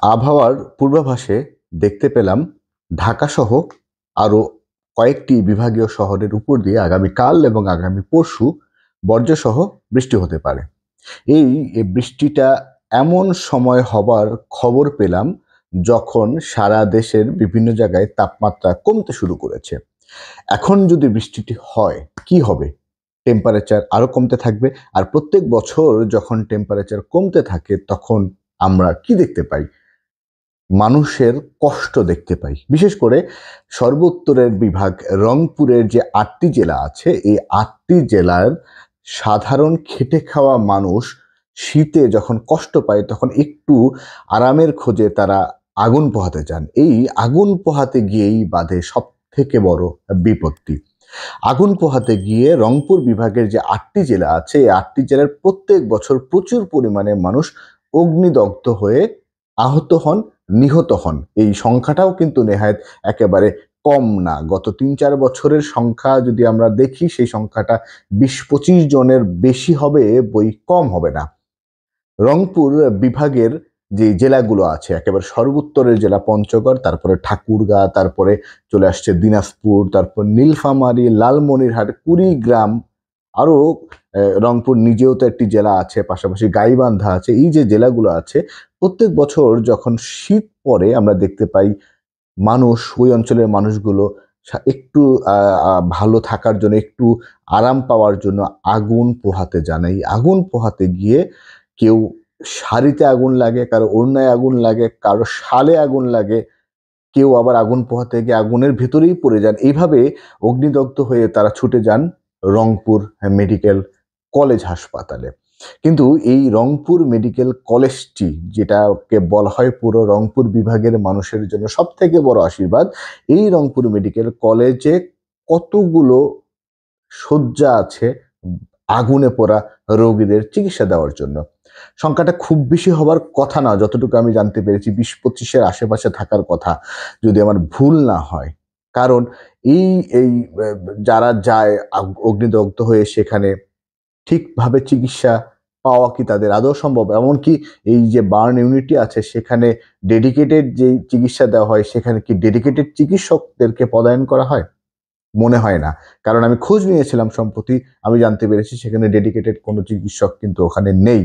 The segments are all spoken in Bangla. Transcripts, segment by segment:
আবহাওয়ার পূর্বাভাসে দেখতে পেলাম ঢাকাসহ আরও কয়েকটি বিভাগীয় শহরের উপর দিয়ে আগামীকাল এবং আগামী পরশু বজ্রসহ বৃষ্টি হতে পারে। এই বৃষ্টিটা এমন সময় হবার খবর পেলাম যখন সারা দেশের বিভিন্ন জায়গায় তাপমাত্রা কমতে শুরু করেছে। এখন যদি বৃষ্টিটি হয় কি হবে? টেম্পারেচার আরও কমতে থাকবে। আর প্রত্যেক বছর যখন টেম্পারেচার কমতে থাকে তখন আমরা কি দেখতে পাই? মানুষের কষ্ট দেখতে পাই। বিশেষ করে সর্বোত্তরের বিভাগ রংপুরের যে ৮টি জেলা আছে, এই ৮টি জেলার সাধারণ খেটে খাওয়া মানুষ শীতে যখন কষ্ট পায় তখন একটু আরামের খোঁজে তারা আগুন পোহাতে যান। এই আগুন পোহাতে গিয়েই বাধে সবথেকে বড় বিপত্তি। আগুন পোহাতে গিয়ে রংপুর বিভাগের যে ৮টি জেলা আছে, এই ৮টি জেলার প্রত্যেক বছর প্রচুর পরিমাণে মানুষ অগ্নিদগ্ধ হয়ে আহত হন, নিহত হন। এই সংখ্যাটাও কিন্তু নেহায়েত একেবারে কম না। গত ৩-৪ বছরের সংখ্যা যদি আমরা দেখি সেই সংখ্যাটা ২০-২৫ জনের বেশি হবে, বই কম হবে না। রংপুর বিভাগের যে জেলাগুলো আছে একেবারে সর্বোত্তরের জেলা পঞ্চগড়, তারপরে ঠাকুরগাঁ, তারপরে চলে আসছে দিনাজপুর, তারপর নীলফামারী, লালমনিরহাট, কুড়িগ্রাম, আরও রংপুর নিজেও তো একটি জেলা আছে, পাশাপাশি গাইবান্ধা আছে। এই যে জেলাগুলো আছে প্রত্যেক বছর যখন শীত পড়ে আমরা দেখতে পাই মানুষ, ওই অঞ্চলের মানুষগুলো একটু ভালো থাকার জন্য, একটু আরাম পাওয়ার জন্য আগুন পোহাতে যান। এই আগুন পোহাতে গিয়ে কেউ শাড়িতে আগুন লাগে, কারো ওড়নায় আগুন লাগে, কারো শালে আগুন লাগে, কেউ আবার আগুন পোহাতে গিয়ে আগুনের ভেতরেই পড়ে যান। এইভাবে অগ্নিদগ্ধ হয়ে তারা ছুটে যান রংপুর মেডিকেল কলেজ হাসপাতালে। কিন্তু এই রংপুর মেডিকেল কলেজটি, যেটাকে বলা হয় পুরো রংপুর বিভাগের মানুষের জন্য সবথেকে বড় আশীর্বাদ, এই রংপুর মেডিকেল কলেজে কতগুলো শয্যা আছে আগুনে পোড়া রোগীদের চিকিৎসা দেওয়ার জন্য। সংখ্যাটা খুব বেশি হবার কথা না, যতটুকু আমি জানতে পেরেছি ২০-২৫-এর আশেপাশে থাকার কথা, যদি আমার ভুল না হয়। কারণ এই এই যারা যায় অগ্নিদগ্ধ হয়ে সেখানে ঠিকভাবে চিকিৎসা পাওয়া কি তাদের আদৌ সম্ভব? এমনকি এই যে বার্ন ইউনিটটি আছে সেখানে ডেডিকেটেড যেই চিকিৎসা দেওয়া হয় সেখানে কি ডেডিকেটেড চিকিৎসকদেরকে পদায়ন করা হয়? মনে হয় না। কারণ আমি খোঁজ নিয়েছিলাম সম্প্রতি, আমি জানতে পেরেছি সেখানে ডেডিকেটেড কোনো চিকিৎসক কিন্তু ওখানে নেই।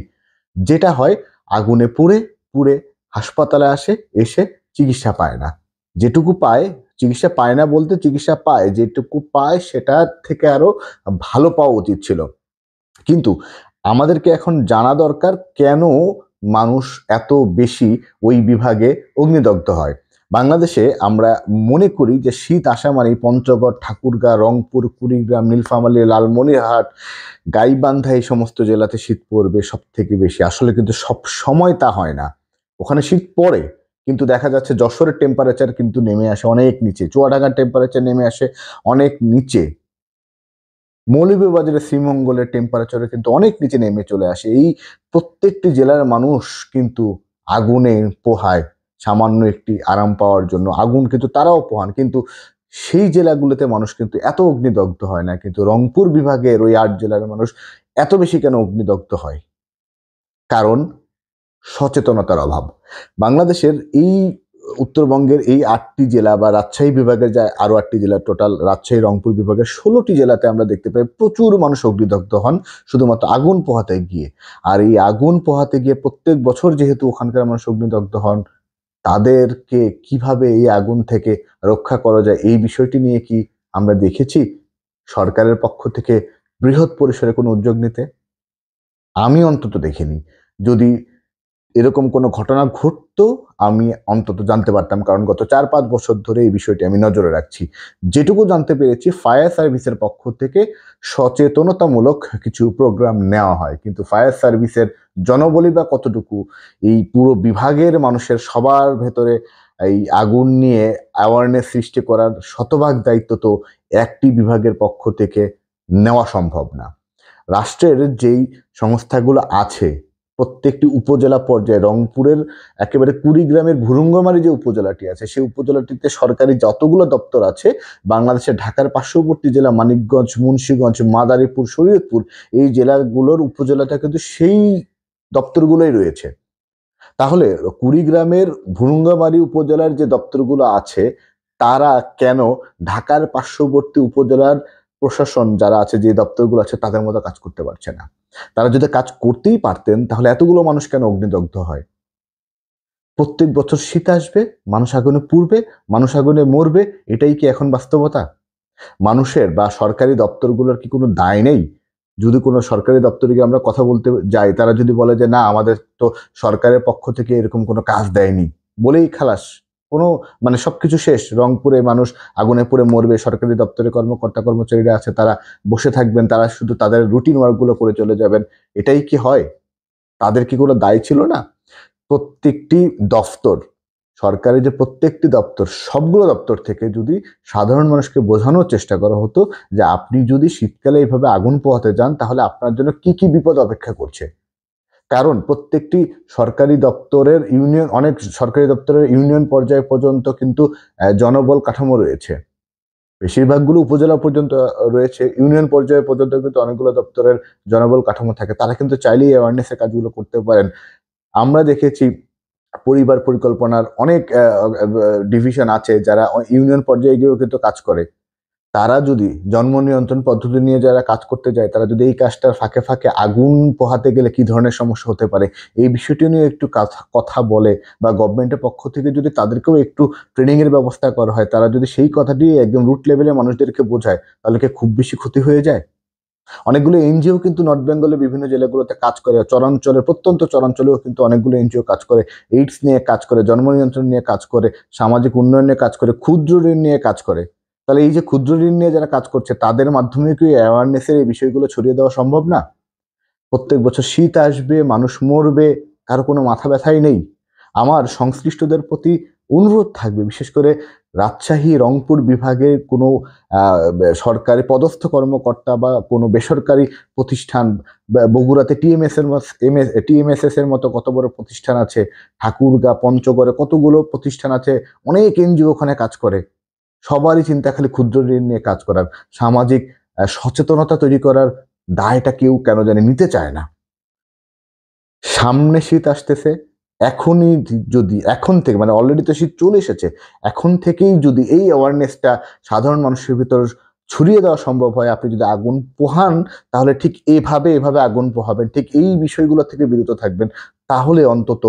যেটা হয় আগুনে পুড়ে হাসপাতালে আসে, এসে চিকিৎসা পায় না। যেটুকু পায়, চিকিৎসা পায় না বলতে চিকিৎসা পায়, যেটুকু পায় সেটার থেকে আরো ভালো পাওয়া উচিত ছিল। কিন্তু আমাদেরকে এখন জানা দরকার কেন মানুষ এত বেশি ওই বিভাগে অগ্নিদগ্ধ হয়। বাংলাদেশে আমরা মনে করি যে শীত আসা মানেই পঞ্চগড়, ঠাকুরগাঁ, রংপুর, কুড়িগ্রাম, নীলফামারী, লালমনিরহাট, গাইবান্ধা এই সমস্ত জেলাতে শীত পড়বে সব থেকে বেশি। আসলে কিন্তু সব সময় তা হয় না। ওখানে শীত পড়ে, কিন্তু দেখা যাচ্ছে যশোরের টেম্পারেচার কিন্তু নেমে আসে অনেক নিচে, চুয়াডাঙ্গার টেম্পারেচার নেমে আসে অনেক নিচে, মৌলভীবাজারের শ্রীমঙ্গলের টেম্পারেচারে কিন্তু অনেক নিচে নেমে চলে আসে। এই প্রত্যেকটি জেলার মানুষ কিন্তু আগুনে পোহায় সামান্য একটি আরাম পাওয়ার জন্য। আগুন কিন্তু তারাও পোহান, কিন্তু সেই জেলাগুলোতে মানুষ কিন্তু এত অগ্নিদগ্ধ হয় না। কিন্তু রংপুর বিভাগের ওই ৮ জেলার মানুষ এত বেশি কেন অগ্নিদগ্ধ হয়? কারণ সচেতনতার অভাব। বাংলাদেশের এই উত্তরবঙ্গের এই ৮টি জেলা বা রাজশাহী বিভাগের যে আরো ৮টি জেলা, টোটাল রাজশাহী, রংপুর বিভাগের ১৬টি জেলাতে আমরা দেখতে পাই প্রচুর মানুষ অগ্নিদগ্ধ হন শুধুমাত্র আগুন পোহাতে গিয়ে। আর এই আগুন পোহাতে গিয়ে প্রত্যেক বছর যেহেতু ওখানকার মানুষ অগ্নিদগ্ধ হন, তাদেরকে কিভাবে এই আগুন থেকে রক্ষা করা যায় এই বিষয়টি নিয়ে কি আমরা দেখেছি সরকারের পক্ষ থেকে বৃহৎ পরিসরে কোনো উদ্যোগ নিতে? আমি অন্তত দেখিনি। যদি এরকম কোনো ঘটনা ঘটতো আমি অন্তত জানতে পারতাম, কারণ গত ৪-৫ বছর ধরে এই বিষয়টি আমি নজরে রাখছি। যেটুকু জানতে পেরেছি ফায়ার সার্ভিসের পক্ষ থেকে সচেতনতামূলক কিছু প্রোগ্রাম নেওয়া হয়, কিন্তু ফায়ার সার্ভিসের জনবলই বা কতটুকু এই পুরো বিভাগের মানুষের সবার ভেতরে এই আগুন নিয়ে অ্যাওয়ারনেস সৃষ্টি করার শতভাগ দায়িত্ব তো একটি বিভাগের পক্ষ থেকে নেওয়া সম্ভব না। রাষ্ট্রের যেই সংস্থাগুলো আছে প্রত্যেকটি উপজেলা পর্যায়ে, রংপুরের একেবারে কুড়িগ্রামের ভুরুঙ্গমারী যে উপজেলাটি আছে সেই উপজেলাটিতে সরকারি যতগুলো দপ্তর আছে, বাংলাদেশের ঢাকার পার্শ্ববর্তী জেলা মানিকগঞ্জ, মুন্সিগঞ্জ, মাদারীপুর, শরীয়তপুর এই জেলাগুলোর উপজেলাটা কিন্তু সেই দপ্তরগুলোই রয়েছে। তাহলে কুড়িগ্রামের ভুরুঙ্গামারী উপজেলার যে দপ্তরগুলো আছে তারা কেন ঢাকার পার্শ্ববর্তী উপজেলার প্রশাসন যারা আছে, যে দপ্তরগুলো আছে, তাদের মতো কাজ করতে পারছে না? তারা যদি কাজ করতেই পারতেন তাহলে এতগুলো মানুষ কেন অগ্নিদগ্ধ হয়? প্রত্যেক বছর শীত আসবে, মানুষ আগুনে পুড়বে, মানুষ আগুনে মরবে, এটাই কি এখন বাস্তবতা? মানুষের বা সরকারি দপ্তরগুলোর কি কোনো দায় নেই? যদি কোনো সরকারি দপ্তরে গিয়ে আমরা কথা বলতে যাই, তারা যদি বলে যে না, আমাদের তো সরকারের পক্ষ থেকে এরকম কোনো কাজ দেয়নি, বলেই খালাস, কোনো মানে সবকিছু শেষ, রংপুরে মানুষ আগুনে পুড়ে মরবে, সরকারি দপ্তরে কর্মকর্তা কর্মচারীরা আছে তারা বসে থাকবেন, তারা শুধু তাদের রুটিন ওয়ার্কগুলো করে চলে যাবেন, এটাই কি হয়? তাদের কি কোনো দায় ছিল না? প্রত্যেকটি দফতর, সরকারি যে প্রত্যেকটি দপ্তর, সবগুলো দপ্তর থেকে যদি সাধারণ মানুষকে বোঝানোর চেষ্টা করা হতো যে আপনি যদি শীতকালে এইভাবে আগুন পোহাতে যান তাহলে আপনার জন্য কি কি বিপদ অপেক্ষা করছে। কারণ প্রত্যেকটি সরকারি দপ্তরের ইউনিয়ন, অনেক সরকারি দপ্তরের ইউনিয়ন পর্যায় পর্যন্ত কিন্তু জনবল কাঠামো রয়েছে। বেশিরভাগগুলো উপজেলা পর্যন্ত রয়েছে, ইউনিয়ন পর্যায়ে পর্যন্ত কিন্তু অনেকগুলো দপ্তরের জনবল কাঠামো থাকে। তারা কিন্তু চাইলেই অ্যাওয়ারনেসের কাজগুলো করতে পারেন। আমরা দেখেছি পরিবার পরিকল্পনার অনেক ডিভিশন আছে যারা ইউনিয়ন পর্যায়ে গিয়েও কিন্তু কাজ করে। তারা যদি জন্ম নিয়ন্ত্রণ পদ্ধতি নিয়ে যারা কাজ করতে যায়, তারা যদি এই কাজটার ফাঁকে ফাঁকে আগুন পোহাতে গেলে কি ধরনের সমস্যা হতে পারে এই বিষয়টি নিয়ে একটু কথা বলে, বা গভর্নমেন্টের পক্ষ থেকে যদি তাদেরকেও একটু ট্রেনিং এর ব্যবস্থা করা হয়, তারা যদি সেই কথাটি একদম রুট লেভেলে মানুষদেরকে বোঝায়, তাহলে কি খুব বেশি ক্ষতি হয়ে যায়? অনেকগুলো এনজিও কিন্তু নর্থ বেঙ্গলের বিভিন্ন জেলাগুলোতে কাজ করে, চরাঞ্চলের প্রত্যন্ত চরাঞ্চলেও কিন্তু অনেকগুলো এনজিও কাজ করে, এইডস নিয়ে কাজ করে, জন্ম নিয়ন্ত্রণ নিয়ে কাজ করে, সামাজিক উন্নয়ন নিয়ে কাজ করে, ক্ষুদ্র ঋণ নিয়ে কাজ করে। তাহলে এই যে ক্ষুদ্র ঋণ নিয়ে যারা কাজ করছে তাদের মাধ্যমে কি অ্যাওয়ারনেসের এই বিষয়গুলো ছড়িয়ে দেওয়া সম্ভব না? প্রত্যেক বছর শীত আসবে, মানুষ মরবে, কারো কোনো মাথা ব্যথাই নেই। আমার সংশ্লিষ্টদের প্রতি অনুরোধ থাকবে, বিশেষ করে রাজশাহী রংপুর বিভাগের কোনো সরকারি পদস্থ কর্মকর্তা বা কোনো বেসরকারি প্রতিষ্ঠান, বগুড়াতে টিএমএসএস এর মতো কত বড় প্রতিষ্ঠান আছে, ঠাকুরগাঁ পঞ্চগড়ে কতগুলো প্রতিষ্ঠান আছে, অনেক এনজিও ওখানে কাজ করে, সবারই চিন্তা খালি ক্ষুদ্র ঋণ নিয়ে কাজ করার। সামাজিক সচেতনতা তৈরি করার দায়টা কেউ কেন জানি নিতে চায় না। সামনে শীত আসতেছে, এখনই যদি এখন থেকে, মানে অলরেডি তো শীত চলে এসেছে, এখন থেকেই যদি এই অ্যাওয়ারনেসটা সাধারণ মানুষের ভিতর ছড়িয়ে দেওয়া সম্ভব হয়, আপনি যদি আগুন পোহান তাহলে ঠিক এভাবে আগুন পোহাবেন, ঠিক এই বিষয়গুলো থেকে বিরত থাকবেন, তাহলে অন্তত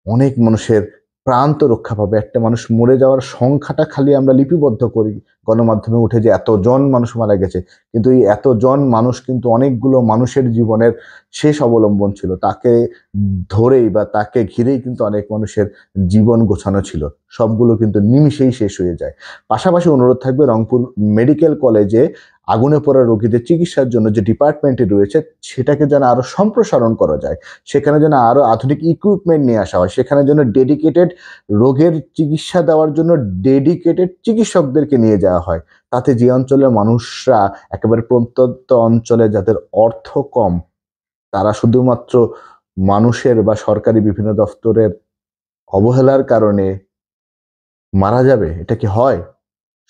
অনেক মানুষের প্রাণ তো রক্ষা পাবে। একটা মানুষ মরে যাওয়ার সংখ্যাটা খালি আমরা লিপিবদ্ধ করি গণমাধ্যমে উঠে যে এতজন মানুষ মারা গেছে, কিন্তু এই এতজন মানুষ কিন্তু অনেকগুলো মানুষের জীবনের শেষ অবলম্বন ছিল, তাকে ধরেই বা তাকে ঘিরেই কিন্তু অনেক মানুষের জীবন গোছানো ছিল, সবগুলো কিন্তু নিমিষেই শেষ হয়ে যায়। পাশাপাশি অনুরোধ থাকবে, রংপুর মেডিকেল কলেজে আগুনে পড়া রোগীদের চিকিৎসার জন্য যে ডিপার্টমেন্টটি রয়েছে সেটাকে যেন আরো সম্প্রসারণ করা যায়, সেখানে যেন আরো আধুনিক ইকুইপমেন্ট নিয়ে আসা হয়, সেখানে যেন ডেডিকেটেড রোগের চিকিৎসা দেওয়ার জন্য ডেডিকেটেড চিকিৎসকদেরকে নিয়ে যাওয়া হয়। তাতে যে অঞ্চলের মানুষরা একেবারে প্রত্যন্ত অঞ্চলে, যাদের অর্থ কম, তারা শুধুমাত্র মানুষের বা সরকারি বিভিন্ন দপ্তরের অবহেলার কারণে মারা যাবে, এটা কি হয়?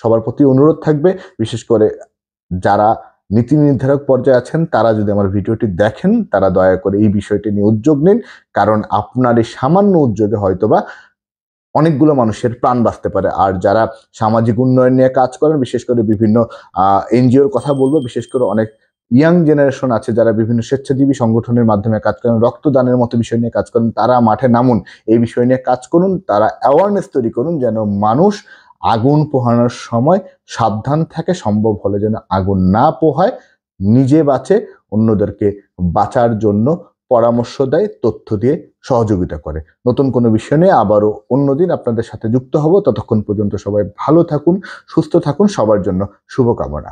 সবার প্রতি অনুরোধ থাকবে, বিশেষ করে যারা নীতি নির্ধারক পর্যায়ে আছেন তারা যদি আমার ভিডিওটি দেখেন, তারা দয়া করে এই বিষয়টি নিয়ে উদ্যোগ নিন, কারণ আপনার এই সামান্য উদ্যোগে হয়তোবা অনেকগুলো মানুষের প্রাণ বাঁচতে পারে। আর যারা সামাজিক উন্নয়ন নিয়ে কাজ করেন, বিশেষ করে বিভিন্ন এনজিওর কথা বলবো, বিশেষ করে অনেক ইয়াং জেনারেশন আছে যারা বিভিন্ন স্বেচ্ছাসেবী সংগঠনের মাধ্যমে কাজ করেন, রক্তদানের মতো বিষয় নিয়ে কাজ করেন, তারা মাঠে নামুন, এই বিষয় নিয়ে কাজ করুন, তারা অ্যাওয়ারনেস তৈরি করুন যেন মানুষ আগুন পোহানোর সময় সাবধান থাকে, সম্ভব হলে যেন আগুন না পোহায়, নিজে বাঁচে, অন্যদেরকে বাঁচার জন্য পরামর্শ দেয়, তথ্য দিয়ে সহযোগিতা করে। নতুন কোনো বিষয় নিয়ে আবারও অন্যদিন আপনাদের সাথে যুক্ত হব। ততক্ষণ পর্যন্ত সবাই ভালো থাকুন, সুস্থ থাকুন, সবার জন্য শুভকামনা।